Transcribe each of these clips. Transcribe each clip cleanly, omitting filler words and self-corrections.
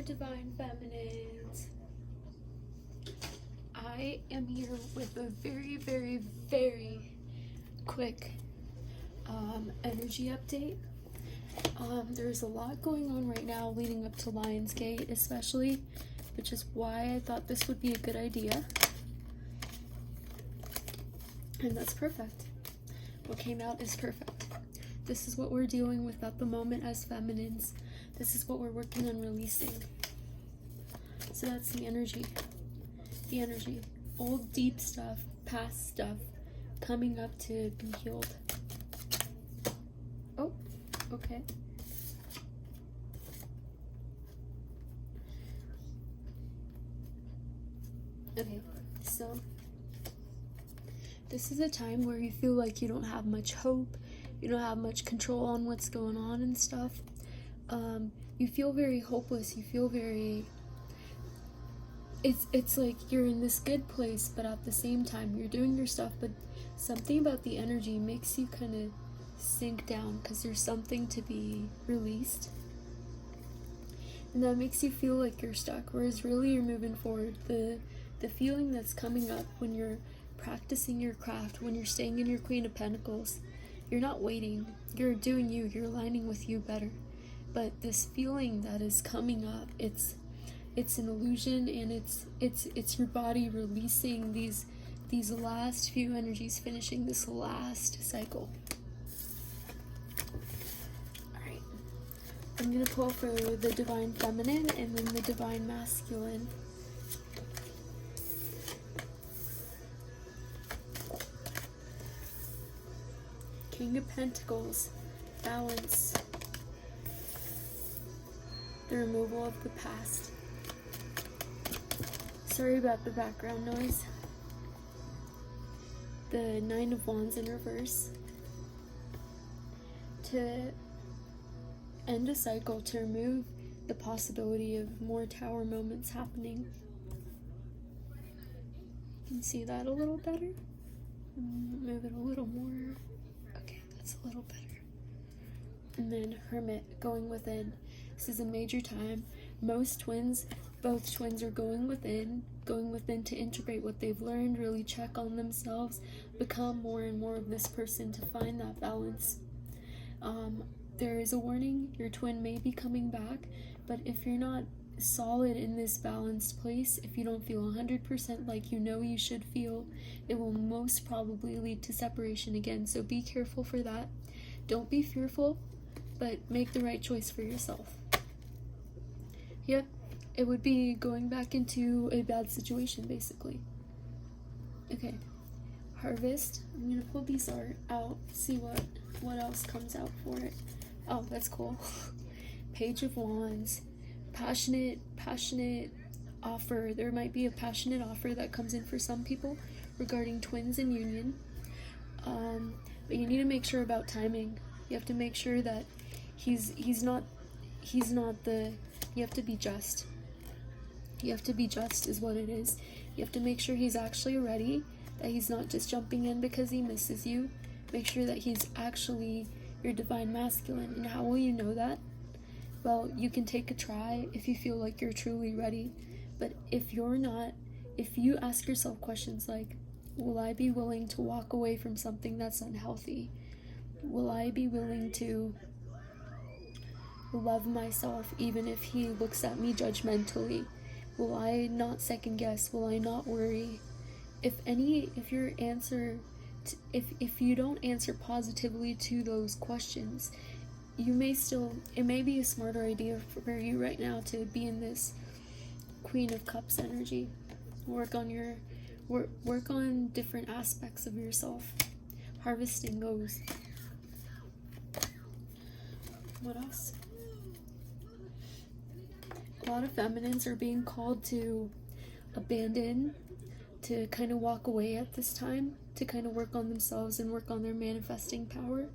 Divine Feminines. I am here with a very, very, very quick energy update. There's a lot going on right now leading up to Lionsgate, especially, which is why I thought this would be a good idea. And that's perfect. What came out is perfect. This is what we're dealing with at the moment as feminines. This is what we're working on releasing. So that's the energy. The energy. Old deep stuff, past stuff, coming up to be healed. Oh, okay. Okay, so this is a time where you feel like you don't have much hope, you don't have much control on what's going on and stuff. You feel very hopeless, you feel very, it's like you're in this good place, but at the same time you're doing your stuff, but something about the energy makes you kind of sink down because there's something to be released, and that makes you feel like you're stuck, whereas really you're moving forward. The feeling that's coming up when you're practicing your craft, when you're staying in your Queen of Pentacles, you're not waiting, you're doing you, you're aligning with you better. But this feeling that is coming up, it's an illusion, and it's your body releasing these last few energies, finishing this last cycle. Alright, I'm gonna pull for the Divine Feminine and then the Divine Masculine. King of Pentacles, balance, the removal of the past. Sorry about the background noise. The Nine of Wands in reverse. To end a cycle, to remove the possibility of more tower moments happening. You can see that a little better. Move it a little more. Okay, that's a little better. And then Hermit, going within. This is a major time. Both twins are going within to integrate what they've learned, really check on themselves, become more and more of this person to find that balance. There is a warning, your twin may be coming back, but if you're not solid in this balanced place, if you don't feel 100% like you know you should feel, it will most probably lead to separation again, so be careful for that. Don't be fearful, but make the right choice for yourself. Yep, it would be going back into a bad situation, basically. Okay, Harvest. I'm gonna pull these out, see what else comes out for it. Oh, that's cool. Page of Wands. Passionate offer. There might be a passionate offer that comes in for some people regarding twins in union. But you need to make sure about timing. You have to make sure that he's not the. You have to be just. You have to be just is what it is. You have to make sure he's actually ready, that he's not just jumping in because he misses you. Make sure that he's actually your Divine Masculine. And how will you know that? Well, you can take a try if you feel like you're truly ready. But if you're not, if you ask yourself questions like, will I be willing to walk away from something that's unhealthy? Will I be willing to love myself even if he looks at me judgmentally? Will I not second guess? Will I not worry? If you don't answer positively to those questions, it may be a smarter idea for you right now to be in this Queen of Cups energy. Work on different aspects of yourself. Harvesting goes. What else? A lot of feminines are being called to abandon, to kind of walk away at this time, to kind of work on themselves and work on their manifesting power.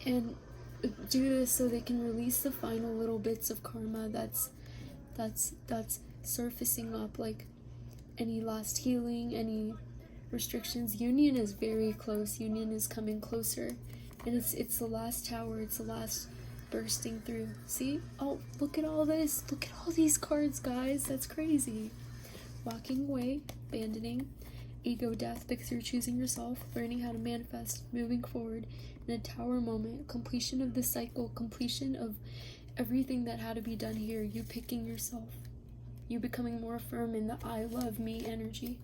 And do this so they can release the final little bits of karma that's surfacing up, like any lost healing, any restrictions. Union is very close. Union is coming closer. And it's the last tower, it's the last bursting through. See? Oh, look at all this. Look at all these cards, guys. That's crazy. Walking away, abandoning, ego death because you're choosing yourself, learning how to manifest, moving forward in a tower moment, completion of the cycle, completion of everything that had to be done here, you picking yourself, you becoming more firm in the I love me energy,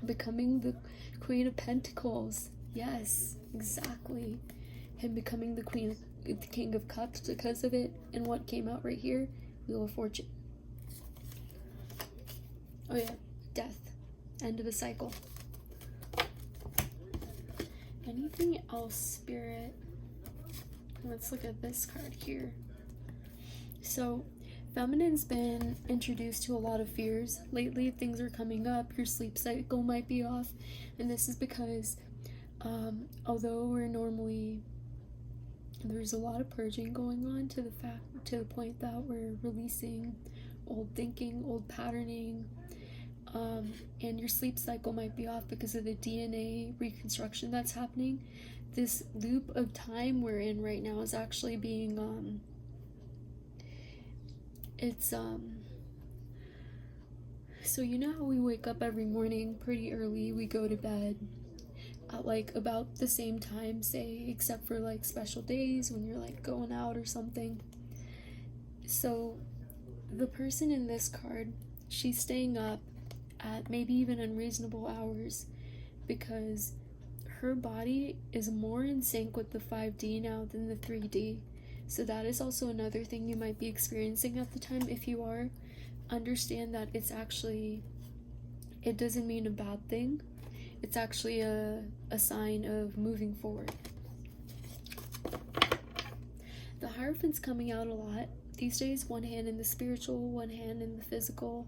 becoming the Queen of Pentacles. Yes, exactly. Him becoming the King of Cups because of it. And what came out right here? Wheel of Fortune. Oh yeah, death. End of a cycle. Anything else, Spirit? Let's look at this card here. So, feminine's been introduced to a lot of fears. Lately, things are coming up. Your sleep cycle might be off. And this is because, although we're normally... there's a lot of purging going on to the point that we're releasing old thinking, old patterning, and your sleep cycle might be off because of the DNA reconstruction that's happening. This loop of time we're in right now is actually being so you know how we wake up every morning pretty early, we go to bed at like about the same time, say, except for like special days when you're like going out or something. So the person in this card, she's staying up at maybe even unreasonable hours because her body is more in sync with the 5D now than the 3D. So that is also another thing you might be experiencing at the time. If you are, understand that it's actually, it doesn't mean a bad thing. It's actually a sign of moving forward. The Hierophant's coming out a lot these days. One hand in the spiritual, one hand in the physical.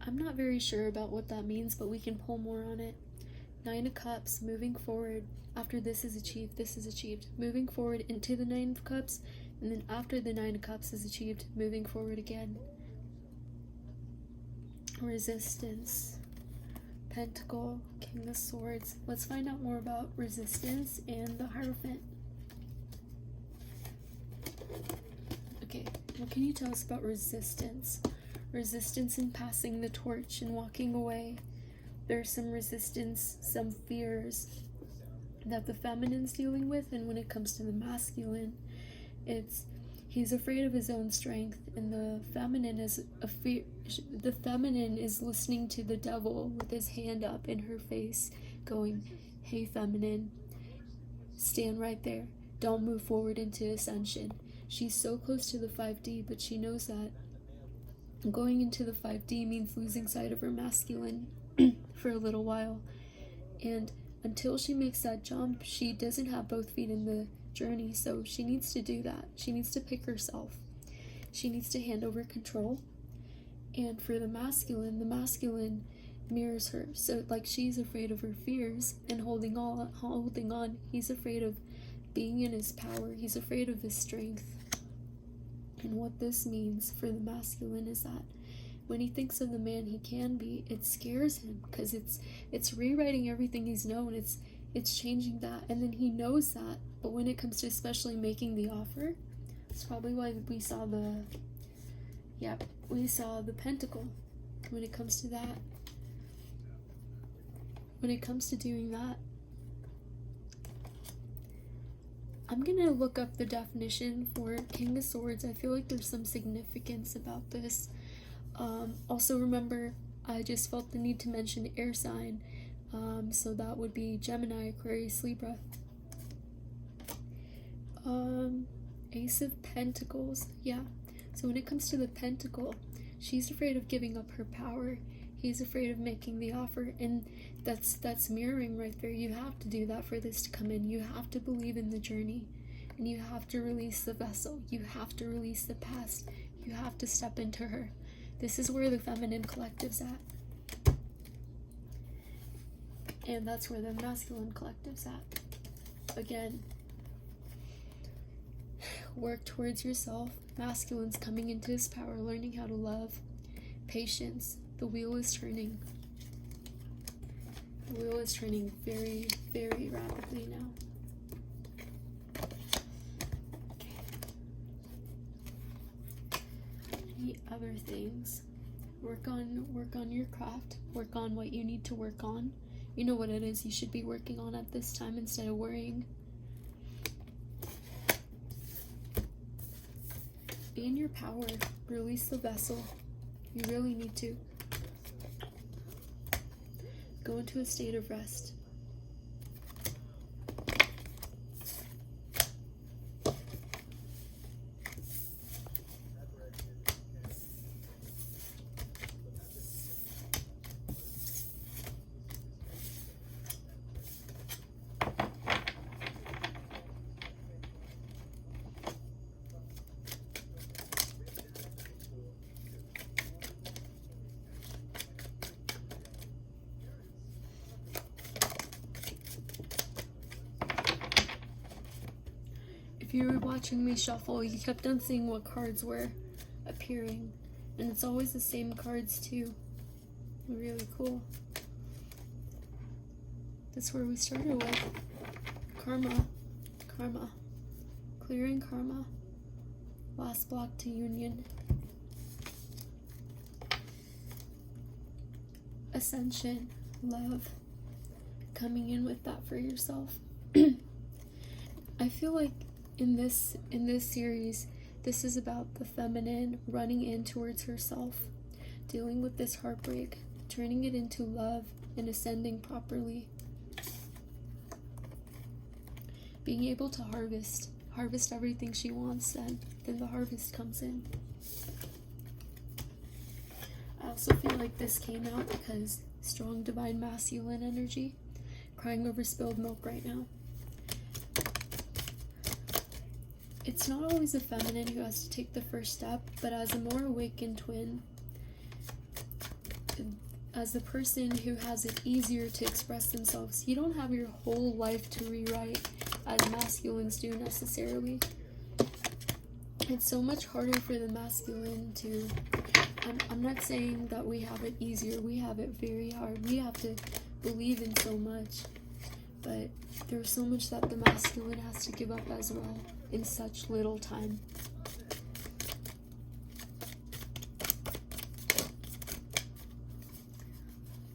I'm not very sure about what that means, but we can pull more on it. 9 of Cups, moving forward. After this is achieved, this is achieved. Moving forward into the 9 of Cups, and then after the 9 of Cups is achieved, moving forward again. Resistance. Pentacle, King of Swords. Let's find out more about resistance and the Hierophant. Okay, what can you tell us about resistance? Resistance in passing the torch and walking away. There's some resistance, some fears that the feminine's dealing with, and when it comes to the masculine, he's afraid of his own strength, and the feminine is listening to the devil with his hand up in her face, going, "Hey, feminine, stand right there. Don't move forward into ascension." She's so close to the 5D, but she knows that going into the 5D means losing sight of her masculine for a little while. And until she makes that jump, she doesn't have both feet in the journey, so she needs to do that. She needs to pick herself. She needs to hand over control. And for the masculine mirrors her. So like she's afraid of her fears and holding on. He's afraid of being in his power. He's afraid of his strength. And what this means for the masculine is that when he thinks of the man he can be, it scares him because it's rewriting everything he's known. It's changing that, and then he knows that. But when it comes to especially making the offer, it's probably why we saw the pentacle. When it comes to that, when it comes to doing that, I'm gonna look up the definition for King of Swords. I feel like there's some significance about this. Also remember, I just felt the need to mention air sign. So that would be Gemini, Aquarius, Libra. Ace of Pentacles. Yeah. So when it comes to the pentacle, she's afraid of giving up her power. He's afraid of making the offer, and that's mirroring right there. You have to do that for this to come in. You have to believe in the journey, and you have to release the vessel. You have to release the past. You have to step into her. This is where the feminine collective's at, and that's where the masculine collective's at. Again, work towards yourself. Masculine's coming into his power, learning how to love. Patience. The wheel is turning. The wheel is turning very, very rapidly now. the other things. Work on your craft. Work on what you need to work on. You know what it is you should be working on at this time instead of worrying. Be in your power. Release the vessel. You really need to. Go into a state of rest. If you were watching me shuffle, you kept on seeing what cards were appearing. And it's always the same cards too. Really cool. That's where we started with. Karma. Karma. Clearing karma. Last block to union. Ascension. Love. Coming in with that for yourself. I feel like in this series, this is about the feminine running in towards herself, dealing with this heartbreak, turning it into love, and ascending properly. Being able to harvest everything she wants, then the harvest comes in. I also feel like this came out because strong divine masculine energy, crying over spilled milk right now. It's not always the feminine who has to take the first step, but as a more awakened twin, as the person who has it easier to express themselves, you don't have your whole life to rewrite as masculines do necessarily. It's so much harder for the masculine to, I'm not saying that we have it easier, we have it very hard. We have to believe in so much, but there's so much that the masculine has to give up as well in such little time.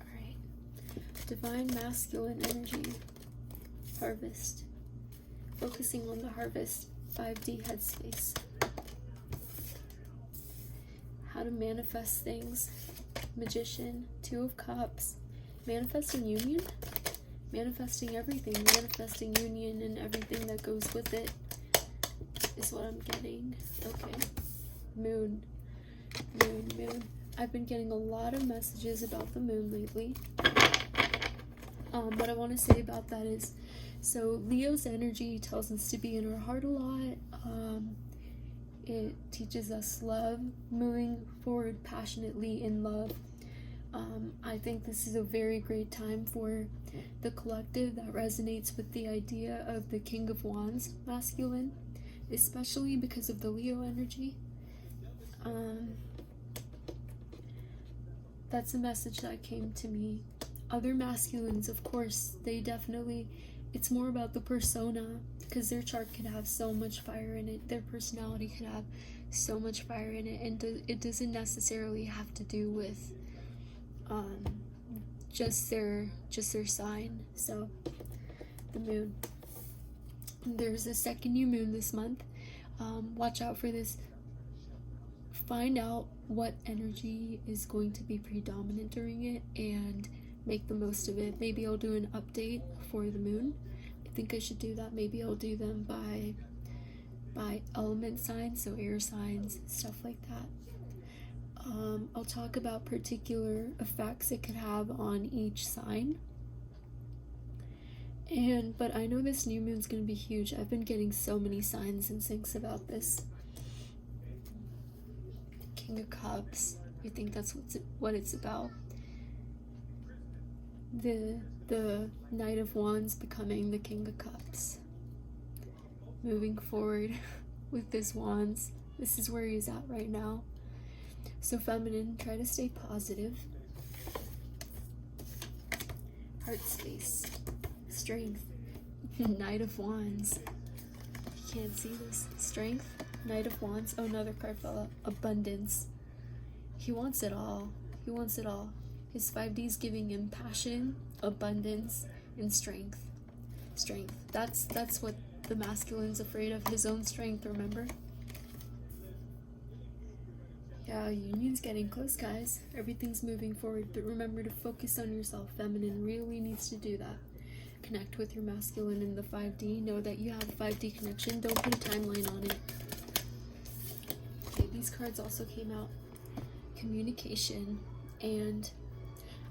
Alright. Divine masculine energy. Harvest. Focusing on the harvest. 5D headspace. How to manifest things. Magician. 2 of Cups. Manifesting union. Manifesting everything. Manifesting union and everything that goes with it. Is what I'm getting. Okay. Moon. I've been getting a lot of messages about the moon lately. What I want to say about that is, so Leo's energy tells us to be in our heart a lot. It teaches us love, moving forward passionately in love. I think this is a very great time for the collective that resonates with the idea of the King of Wands masculine, especially because of the Leo energy. That's a message that came to me. Other masculines, of course, they definitely, it's more about the persona, because their chart could have so much fire in it, their personality could have so much fire in it, and it doesn't necessarily have to do with just their sign. So the moon, there's a second new moon this month. Watch out for this. Find out what energy is going to be predominant during it and make the most of it. Maybe I'll do an update for the moon. I think I should do that. Maybe I'll do them by element signs, so air signs, stuff like that. I'll talk about particular effects it could have on each sign. But I know this new moon's gonna be huge. I've been getting so many signs and syncs about this. King of Cups. You think that's what it's about? The Knight of Wands becoming the King of Cups. Moving forward with this Wands. This is where he's at right now. So feminine, try to stay positive. Heart space. Strength. Knight of Wands. You can't see this. Strength. Knight of Wands. Oh, another card fell out. Abundance. He wants it all. He wants it all. His 5D is giving him passion, abundance, and strength. Strength. That's what the masculine's afraid of. His own strength, remember? Yeah, union's getting close, guys. Everything's moving forward, but remember to focus on yourself. Feminine really needs to do that. Connect with your masculine in the 5D. Know that you have a 5D connection. Don't put a timeline on it. Okay, these cards also came out. Communication, and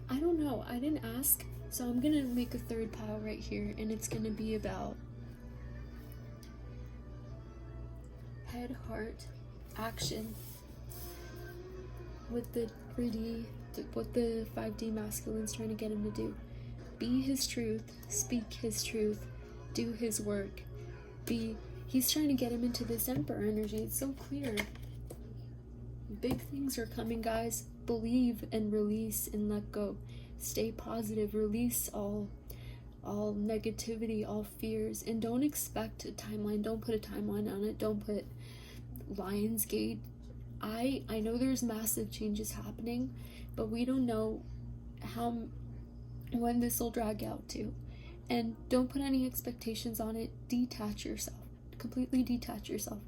I don't know. I didn't ask, so I'm gonna make a third pile right here, and it's gonna be about head, heart, action. With the 3D, what the 5D masculine's trying to get him to do. Be his truth, speak his truth, do his work. He's trying to get him into this Emperor energy. It's so clear. Big things are coming, guys. Believe and release and let go. Stay positive. Release all negativity, all fears, and don't expect a timeline. Don't put a timeline on it. Don't put Lionsgate. I know there's massive changes happening, but we don't know when this will drag out to. And don't put any expectations on it. Detach yourself. Completely detach yourself.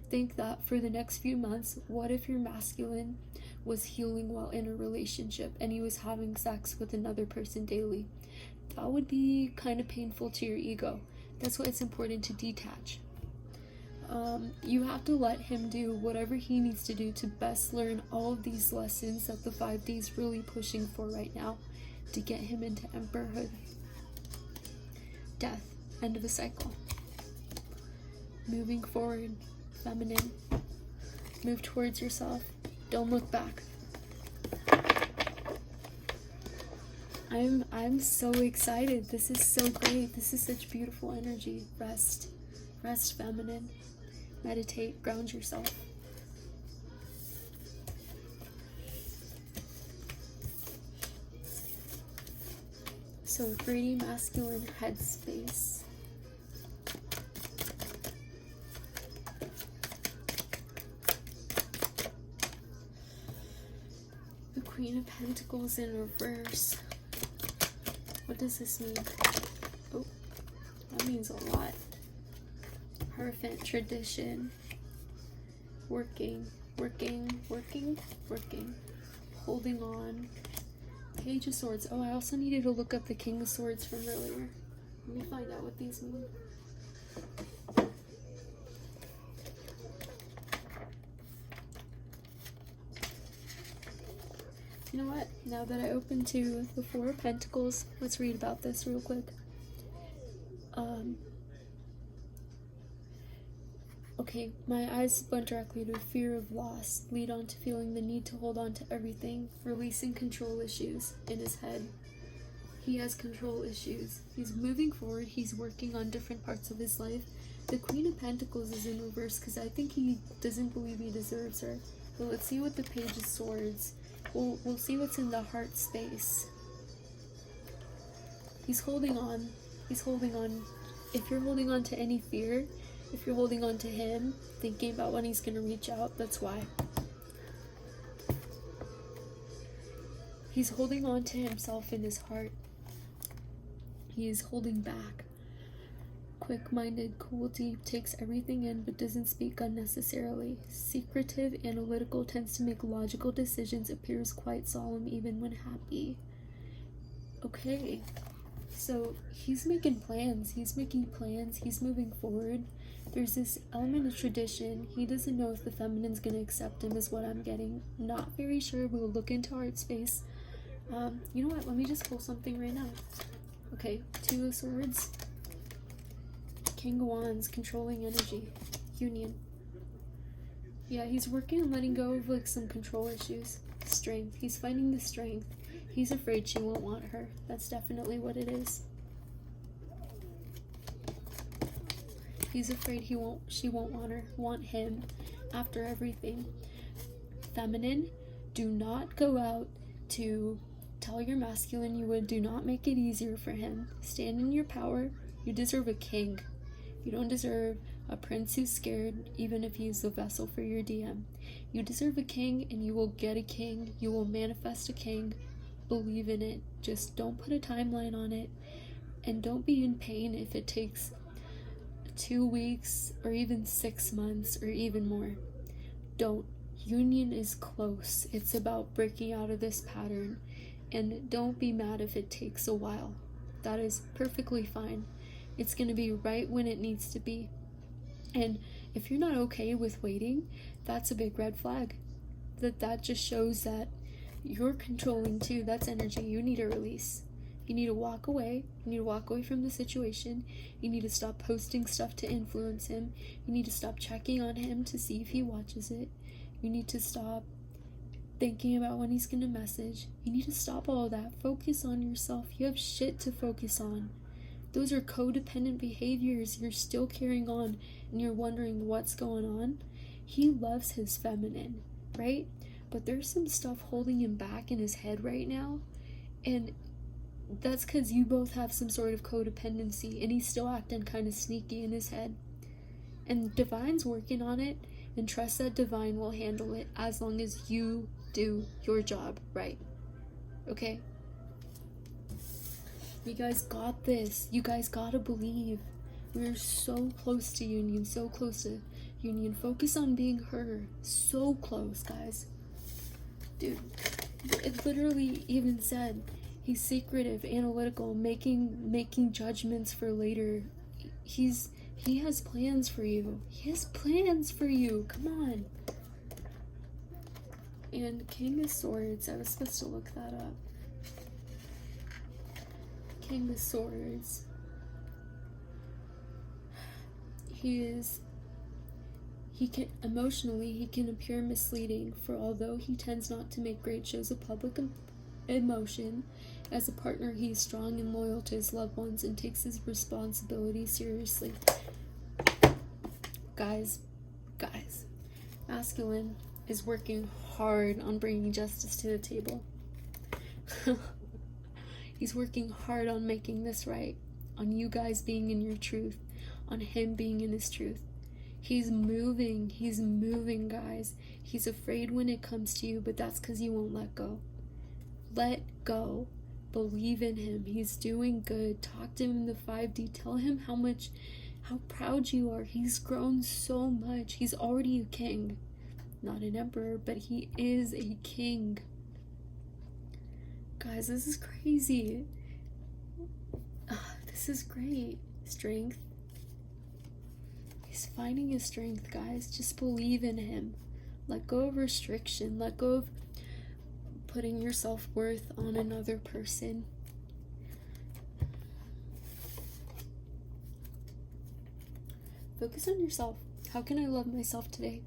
Think that for the next few months, what if your masculine was healing while in a relationship and he was having sex with another person daily? That would be kind of painful to your ego. That's why it's important to detach. You have to let him do whatever he needs to do to best learn all of these lessons that the 5D is really pushing for right now to get him into Emperorhood. Death. End of a cycle. Moving forward. Feminine. Move towards yourself. Don't look back. I'm so excited. This is so great. This is such beautiful energy. Rest. Rest, feminine. Meditate. Ground yourself. So 3D masculine headspace. The Queen of Pentacles in reverse. What does this mean? Oh, that means a lot. Hierophant, tradition. Working. Holding on. Page of Swords. Oh, I also needed to look up the King of Swords from earlier. Let me find out what these mean. You know what? Now that I opened to the Four of Pentacles, let's read about this real quick. Okay, my eyes went directly to fear of loss, lead on to feeling the need to hold on to everything, releasing control issues in his head. He has control issues. He's moving forward. He's working on different parts of his life. The Queen of Pentacles is in reverse because I think he doesn't believe he deserves her. But let's see what the Page of Swords. We'll see what's in the heart space. He's holding on. He's holding on. If you're holding on to any fear, if you're holding on to him, thinking about when he's going to reach out, that's why. He's holding on to himself in his heart. He is holding back. Quick-minded, cool, deep, takes everything in but doesn't speak unnecessarily. Secretive, analytical, tends to make logical decisions, appears quite solemn even when happy. Okay, so he's making plans. He's making plans. He's moving forward. There's this element of tradition. He doesn't know if the feminine's going to accept him is what I'm getting. Not very sure. We'll look into heart space. You know what? Let me just pull something right now. Okay, Two of Swords. King of Wands, controlling energy. Union. Yeah, he's working on letting go of like some control issues. Strength. He's finding the strength. He's afraid she won't want her. That's definitely what it is. He's afraid she won't want him after everything. Feminine, do not go out to tell your masculine you would. Do not make it easier for him. Stand in your power. You deserve a king. You don't deserve a prince who's scared, even if he's a vessel for your DM. You deserve a king, and you will get a king. You will manifest a king. Believe in it. Just don't put a timeline on it, and don't be in pain if it takes 2 weeks or even 6 months or even more. Don't. Union is close. It's about breaking out of this pattern, and don't be mad if it takes a while. That is perfectly fine. It's going to be right when it needs to be. And if you're not okay with waiting, that's a big red flag. That just shows that you're controlling too. That's energy you need to release. You need to walk away. You need to walk away from the situation. You need to stop posting stuff to influence him. You need to stop checking on him to see if he watches it. You need to stop thinking about when he's gonna message. You need to stop all that. Focus on yourself. You have shit to focus on. Those are codependent behaviors. You're still carrying on, and you're wondering what's going on. He loves his feminine, right? But there's some stuff holding him back in his head right now, and that's because you both have some sort of codependency, and he's still acting kind of sneaky in his head. And Divine's working on it, and trust that Divine will handle it as long as you do your job right. Okay? You guys got this. You guys gotta believe. We're so close to union, so close to union. Focus on being her. So close, guys. Dude, it literally even said he's secretive, analytical, making judgments for later. He has plans for you. He has plans for you. Come on. And King of Swords. I was supposed to look that up. King of Swords. He can emotionally, he can appear misleading, for although he tends not to make great shows of public emotion, as a partner he is strong and loyal to his loved ones and takes his responsibility seriously. Guys, masculine is working hard on bringing justice to the table. He's working hard on making this right, on you guys being in your truth, on him being in his truth. He's moving, guys. He's afraid when it comes to you, but that's because you won't let go. Let go. Believe in him. He's doing good. Talk to him in the 5D. Tell him how proud you are. He's grown so much. He's already a king. Not an emperor, but he is a king. Guys, this is crazy. This is great. Strength. He's finding his strength, guys. Just believe in him. Let go of restriction. Let go of putting your self-worth on another person. Focus on yourself. How can I love myself today?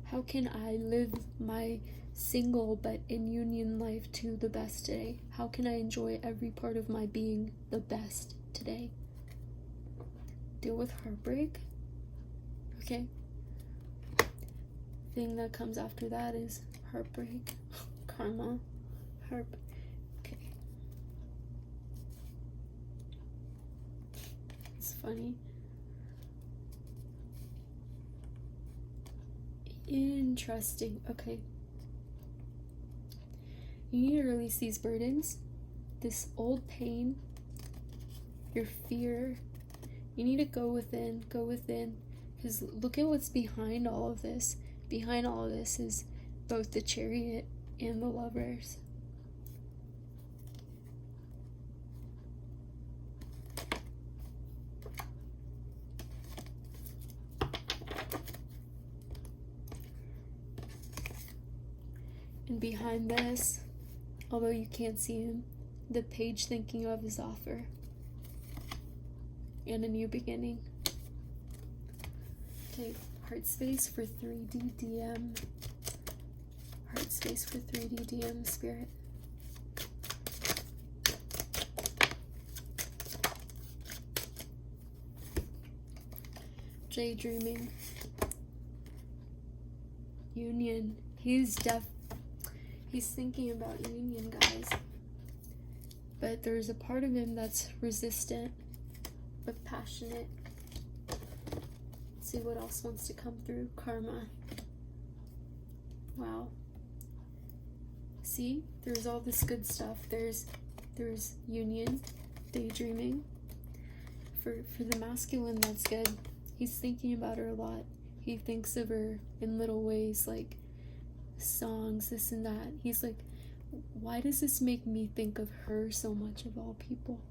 How can I live my single but in union life to the best today? How can I enjoy every part of my being the best today? Deal with heartbreak. Okay. Thing that comes after that is heartbreak. Karma. Okay. It's funny. Interesting. Okay. You need to release these burdens, this old pain, your fear. You need to go within, because look at what's behind all of this. Behind all of this is both the Chariot and the Lovers. And behind this, although you can't see him, the Page thinking of his offer and a new beginning. Okay, heart space for 3D DM. Heart space for 3D DM, Spirit. Daydreaming. Union. He's thinking about union, guys. But there's a part of him that's resistant but passionate. Let's see what else wants to come through. Karma. Wow. See, there's all this good stuff. There's union, daydreaming. For the masculine, that's good. He's thinking about her a lot. He thinks of her in little ways, like songs, this and that. He's like, why does this make me think of her so much, of all people?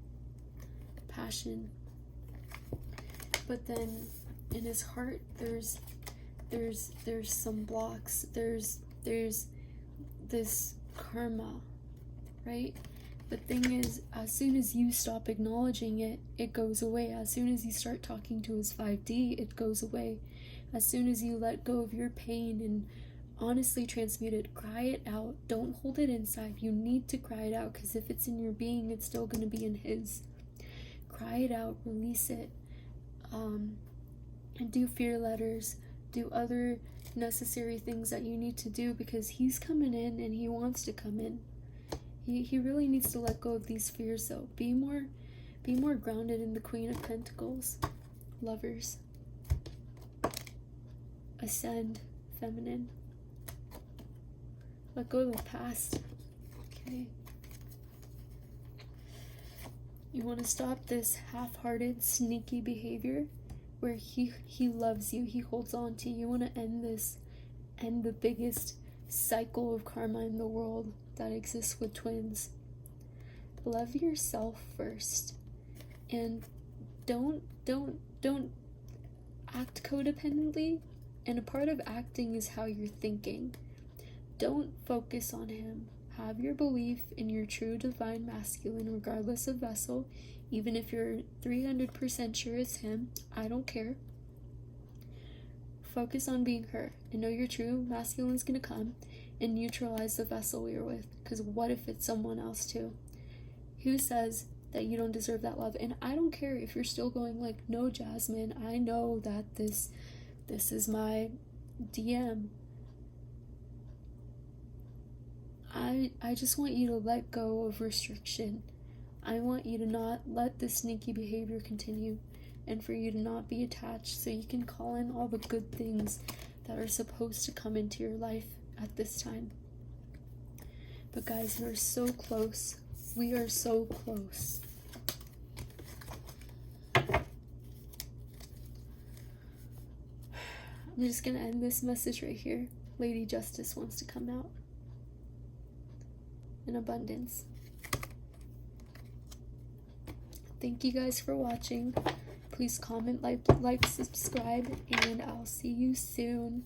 Passion. But then in his heart, there's some blocks. There's this karma, right? The thing is, as soon as you stop acknowledging it, it goes away. As soon as you start talking to his 5D, it goes away. As soon as you let go of your pain and honestly transmute it, cry it out. Don't hold it inside. You need to cry it out, because if it's in your being, it's still going to be in his. Cry it out, release it, and do fear letters, do other necessary things that you need to do, because he's coming in and he wants to come in. He really needs to let go of these fears, though. Be more grounded in the Queen of Pentacles. Lovers. Ascend, feminine. Let go of the past. Okay. You want to stop this half-hearted, sneaky behavior where he loves you, he holds on to you. You want to end the biggest cycle of karma in the world that exists with twins. Love yourself first, and don't act codependently. And a part of acting is how you're thinking. Don't focus on him. Have your belief in your true divine masculine, regardless of vessel. Even if you're 300% sure it's him, I don't care. Focus on being her, and know your true masculine's gonna come and neutralize the vessel you're with. Because what if it's someone else too? Who says that you don't deserve that love? And I don't care if you're still going like, no, Jasmine, I know that this is my DM. I just want you to let go of restriction. I want you to not let this sneaky behavior continue, and for you to not be attached, so you can call in all the good things that are supposed to come into your life at this time. But guys, we're so close. We are so close. I'm just gonna end this message right here. Lady Justice wants to come out in abundance. Thank you guys for watching. Please comment, like, subscribe, and I'll see you soon.